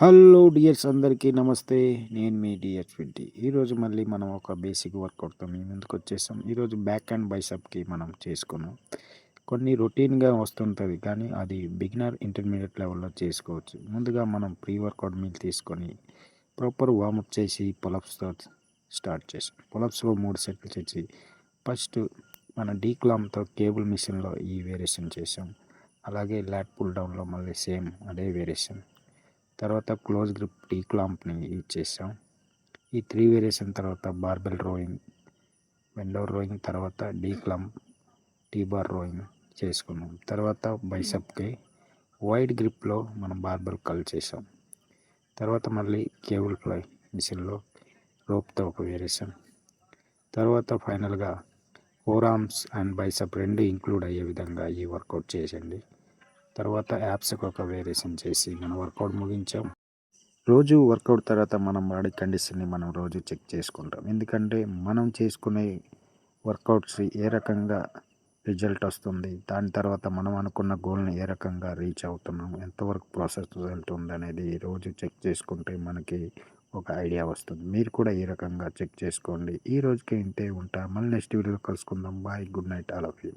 Hello dears అందరికీ నమస్తే. నేను మీ డియర్ 20. ఈరోజు మళ్ళీ మనం ఒక బేసిక్ వర్కౌట్తో మీ ముందుకు వచ్చేసాం. ఈరోజు బ్యాక్ అండ్ బైసప్కి మనం చేసుకున్నాం. కొన్ని రొటీన్గా వస్తుంటుంది కానీ అది బిగినర్ ఇంటర్మీడియట్ లెవెల్లో చేసుకోవచ్చు. ముందుగా మనం ప్రీ వర్కౌట్ మీల్ తీసుకొని ప్రాపర్ వార్మప్ చేసి పులప్స్తో స్టార్ట్ చేసాం. పులప్స్లో 3 సెట్లు చేసి ఫస్ట్ మన డీక్లామ్తో కేబుల్ మిషన్లో ఈ వేరియేషన్ చేసాం. అలాగే లాట్ పుల్ డౌన్లో మళ్ళీ సేమ్ అదే వేరియేషన్. తర్వాత క్లోజ్ గ్రిప్ టీ క్లాంప్ని యూజ్ చేసాం. ఈ 3 వేరియేషన్ తర్వాత బార్బెల్ రోయింగ్, వెండోర్ రోయింగ్, తర్వాత D clamp, T bar rowing చేసుకున్నాం. తర్వాత బైసప్కి వైడ్ గ్రిప్లో మనం బార్బెల్ కల్ చేసాం. తర్వాత మళ్ళీ కేబుల్ ఫ్లై మిషన్లో రోప్తో ఒక వేరియేషన్. తర్వాత ఫైనల్గా ఫోర్ ఆర్మ్స్ అండ్ బైసప్ రెండు ఇంక్లూడ్ అయ్యే విధంగా ఈ వర్కౌట్ చేయండి. తర్వాత యాప్స్కి ఒక వేరియేషన్ చేసి మన వర్కౌట్ ముగించాం. రోజు వర్కౌట్ తర్వాత మనం బాడీ కండిషన్ని మనం రోజు చెక్ చేసుకుంటాం. ఎందుకంటే మనం చేసుకునే వర్కౌట్స్ ఏ రకంగా రిజల్ట్ వస్తుంది, దాని తర్వాత మనం అనుకున్న గోల్ని ఏ రకంగా రీచ్ అవుతున్నాం, ఎంతవరకు ప్రాసెస్ రిజల్ట్ ఉంది అనేది రోజు చెక్ చేసుకుంటే మనకి ఒక ఐడియా వస్తుంది. మీరు కూడా ఈ రకంగా చెక్ చేసుకోండి. ఈ రోజుకి ఇంతే ఉంటా. మళ్ళీ నెక్స్ట్ వీడియోలో కలుసుకుందాం. Bye, good night all of you.